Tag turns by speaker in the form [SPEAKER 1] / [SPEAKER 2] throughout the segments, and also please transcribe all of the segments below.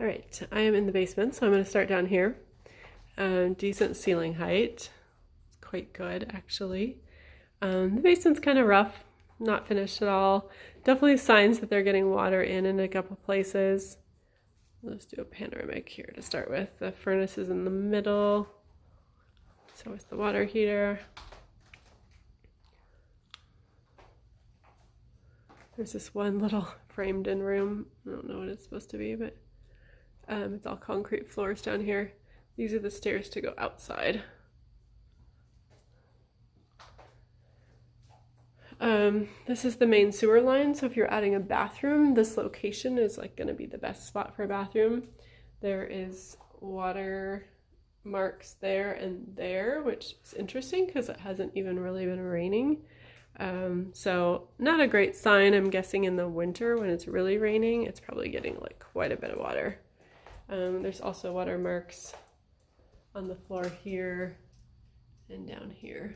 [SPEAKER 1] All right, I am in the basement, so I'm going to start down here. Decent ceiling height. It's quite good, actually. The basement's kind of rough, not finished at all. Definitely signs that they're getting water in a couple places. Let's do a panoramic here to start with. The furnace is in the middle. So is the water heater. There's this one little framed in room. I don't know what it's supposed to be, but it's all concrete floors down here. These are the stairs to go outside. This is the main sewer line, so if you're adding a bathroom, this location is like going to be the best spot for a bathroom. There is water marks there and there, which is interesting because it hasn't even really been raining. So not a great sign. I'm guessing in the winter when it's really raining, it's probably getting like quite a bit of water. There's also water marks on the floor here and down here.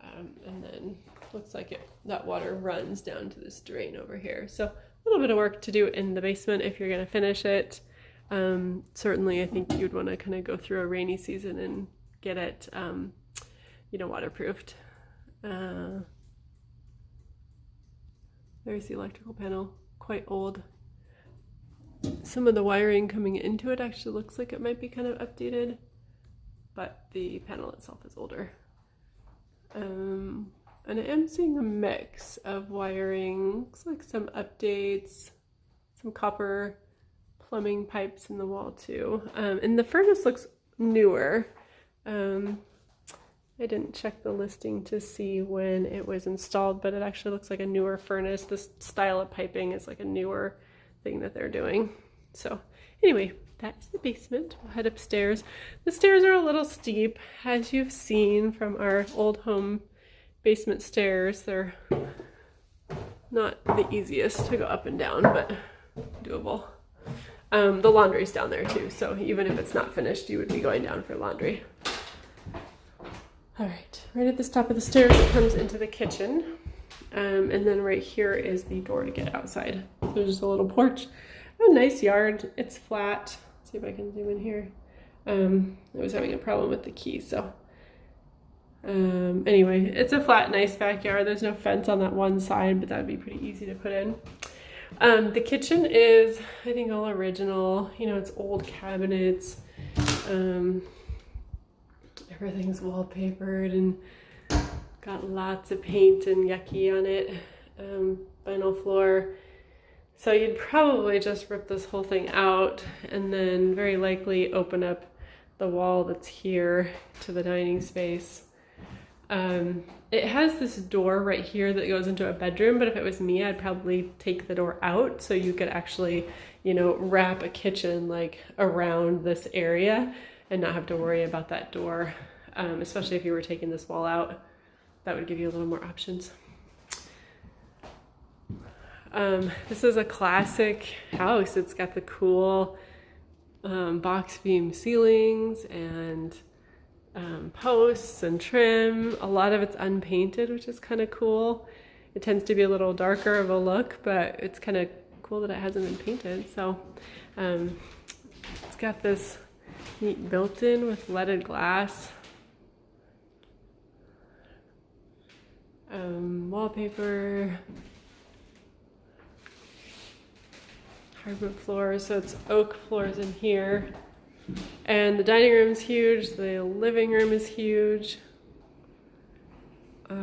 [SPEAKER 1] And then looks like that water runs down to this drain over here. So a little bit of work to do in the basement if you're going to finish it. Certainly I think you'd want to kind of go through a rainy season and get it, waterproofed. There's the electrical panel, quite old. Some of the wiring coming into it actually looks like it might be kind of updated, but the panel itself is older. And I am seeing a mix of wiring. Looks like some updates, some copper plumbing pipes in the wall too. And the furnace looks newer. I didn't check the listing to see when it was installed, but it actually looks like a newer furnace. This style of piping is like a newer thing that they're doing. So anyway, that's the basement. We'll head upstairs. The stairs are a little steep, as you've seen from our old home basement stairs. They're not the easiest to go up and down, but doable. The laundry's down there too, so even if it's not finished, you would be going down for laundry. All right at this top of the stairs, it comes into the kitchen. And then right here is the door to get outside. So there's just a little porch. A nice yard. It's flat. Let's see if I can zoom in here. I was having a problem with the key, so. Anyway, it's a flat, nice backyard. There's no fence on that one side, but that would be pretty easy to put in. The kitchen is, I think, all original. You know, it's old cabinets. Everything's wallpapered and got lots of paint and yucky on it. Vinyl floor. So you'd probably just rip this whole thing out and then very likely open up the wall that's here to the dining space. It has this door right here that goes into a bedroom, but if it was me, I'd probably take the door out so you could actually, wrap a kitchen like around this area and not have to worry about that door, especially if you were taking this wall out. That would give you a little more options. This is a classic house. It's got the cool box beam ceilings and posts and trim. A lot of it's unpainted, which is kind of cool. It tends to be a little darker of a look, but it's kind of cool that it hasn't been painted. So it's got this neat built-in with leaded glass. Wallpaper. Hardwood floors, so it's oak floors in here. And the dining room is huge, the living room is huge. Has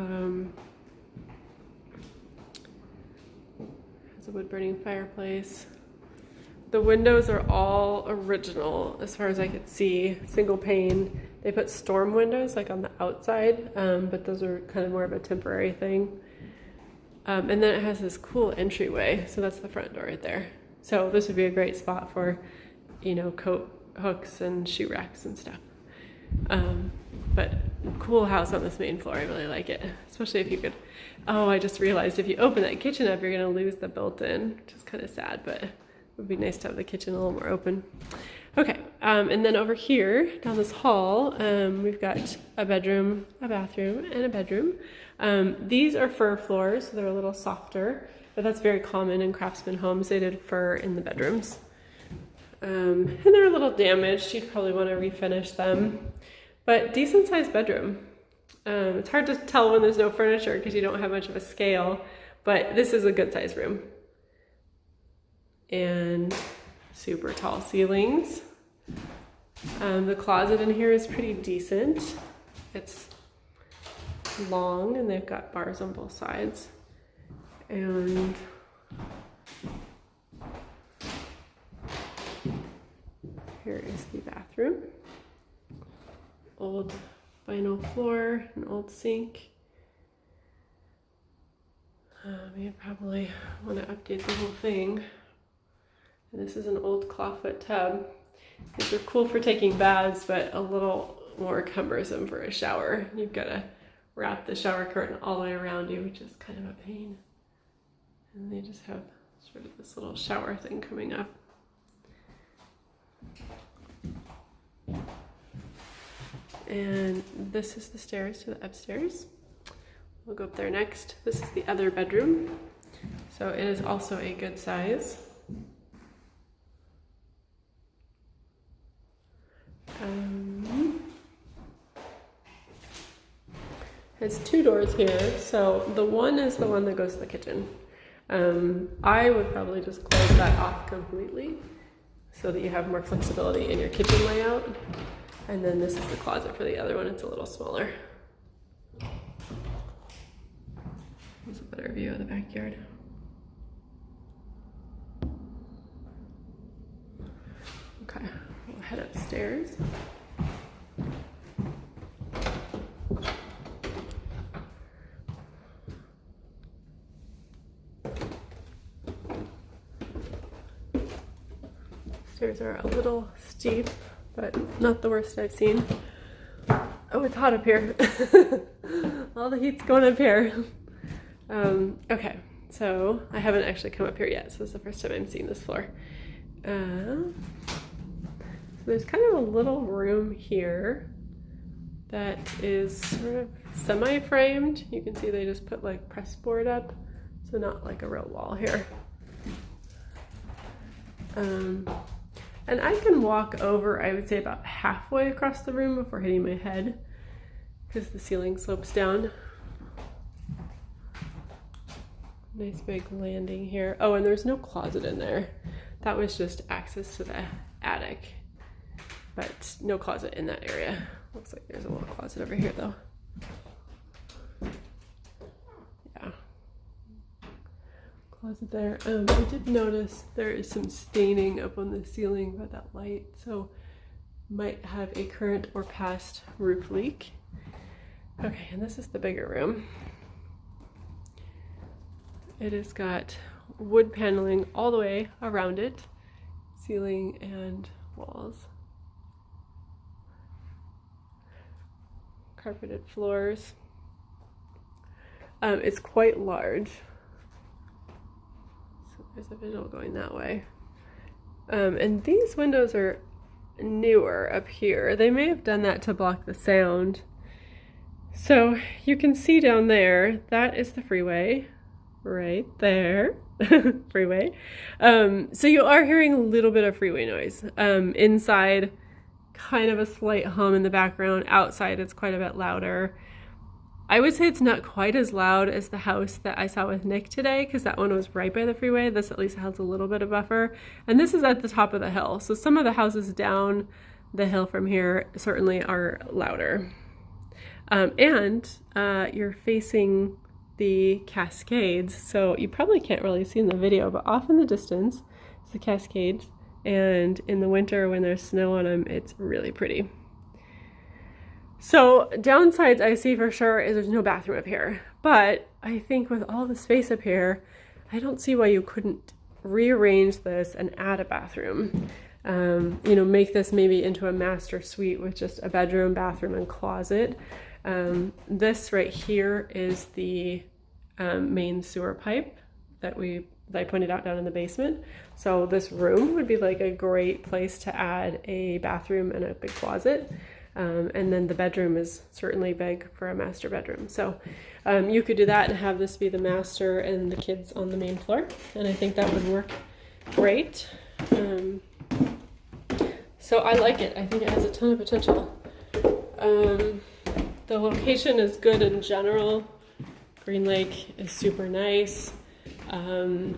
[SPEAKER 1] a wood burning fireplace. The windows are all original as far as I could see, single pane. They put storm windows like on the outside, but those are kind of more of a temporary thing. And then it has this cool entryway, so that's the front door right there. So this would be a great spot for, coat hooks and shoe racks and stuff. But cool house on this main floor. I really like it, especially if you could. Oh, I just realized if you open that kitchen up, you're gonna lose the built-in, which is kind of sad, but it would be nice to have the kitchen a little more open. Okay, and then over here down this hall, we've got a bedroom, a bathroom, and a bedroom. These are fir floors, so they're a little softer. But that's very common in craftsman homes. They did fur in the bedrooms. And they're a little damaged. You'd probably want to refinish them, but decent sized bedroom. It's hard to tell when there's no furniture because you don't have much of a scale, but this is a good sized room. And super tall ceilings. The closet in here is pretty decent. It's long and they've got bars on both sides. And here is the bathroom. Old vinyl floor, an old sink. You probably want to update the whole thing. And this is an old clawfoot tub. These are cool for taking baths, but a little more cumbersome for a shower. You've got to wrap the shower curtain all the way around you, which is kind of a pain. And they just have sort of this little shower thing coming up. And this is the stairs to the upstairs. We'll go up there next. This is the other bedroom. So it is also a good size. It's 2 doors here, so the one is the one that goes to the kitchen. I would probably just close that off completely so that you have more flexibility in your kitchen layout. And then this is the closet for the other one. It's a little smaller. There's a better view of the backyard. Okay, we'll head upstairs. Stairs are a little steep, but not the worst I've seen. Oh, it's hot up here. All the heat's going up here. Okay, so I haven't actually come up here yet, so this is the first time I'm seeing this floor. So there's kind of a little room here that is sort of semi-framed. You can see they just put like press board up, so not like a real wall here. And I can walk over, I would say about halfway across the room before hitting my head because the ceiling slopes down. Nice big landing here. Oh, and there's no closet in there. That was just access to the attic, but no closet in that area. Looks like there's a little closet over here though. Yeah. Closet there. I did notice there is some staining up on the ceiling by that light, so might have a current or past roof leak. Okay, and this is the bigger room. It has got wood paneling all the way around it, ceiling and walls. Carpeted floors. It's quite large. There's a visual going that way. And these windows are newer up here. They may have done that to block the sound. So you can see down there, that is the freeway. Right there. Freeway. So you are hearing a little bit of freeway noise. Inside, kind of a slight hum in the background. Outside, it's quite a bit louder. I would say it's not quite as loud as the house that I saw with Nick today, because that one was right by the freeway. This at least has a little bit of buffer. And this is at the top of the hill. So some of the houses down the hill from here certainly are louder. And you're facing the Cascades. So you probably can't really see in the video, but off in the distance is the Cascades. And in the winter when there's snow on them, it's really pretty. So downsides I see for sure is there's no bathroom up here, but I think with all the space up here, I don't see why you couldn't rearrange this and add a bathroom. You know, make this maybe into a master suite with just a bedroom, bathroom, and closet. This right here is the main sewer pipe that I pointed out down in the basement. So this room would be like a great place to add a bathroom and a big closet. And then the bedroom is certainly big for a master bedroom. So you could do that and have this be the master and the kids on the main floor. And I think that would work great. So I like it. I think it has a ton of potential. The location is good in general. Green Lake is super nice. The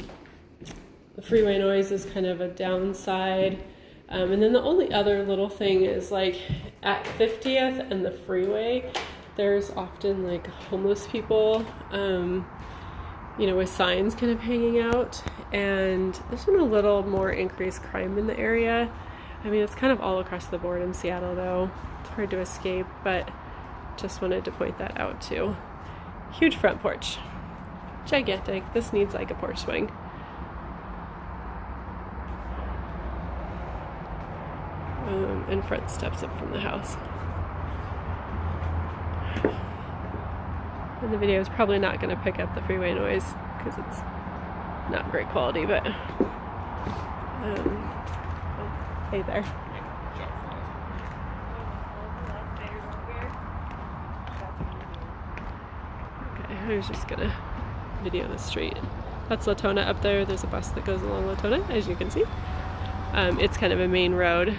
[SPEAKER 1] freeway noise is kind of a downside. And then the only other little thing is like at 50th and the freeway, there's often like homeless people, you know, with signs kind of hanging out. And there's been a little more increased crime in the area. I mean, it's kind of all across the board in Seattle though. It's hard to escape, but just wanted to point that out too. Huge front porch. Gigantic. This needs like a porch swing. And front steps up from the house. And the video is probably not going to pick up the freeway noise because it's not great quality, but hey there. Okay, I was just gonna video the street. That's Latona up there. There's a bus that goes along Latona, as you can see. It's kind of a main road,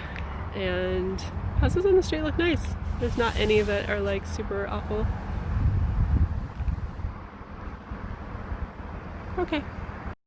[SPEAKER 1] and houses on the street look nice. There's not any that are like super awful. Okay.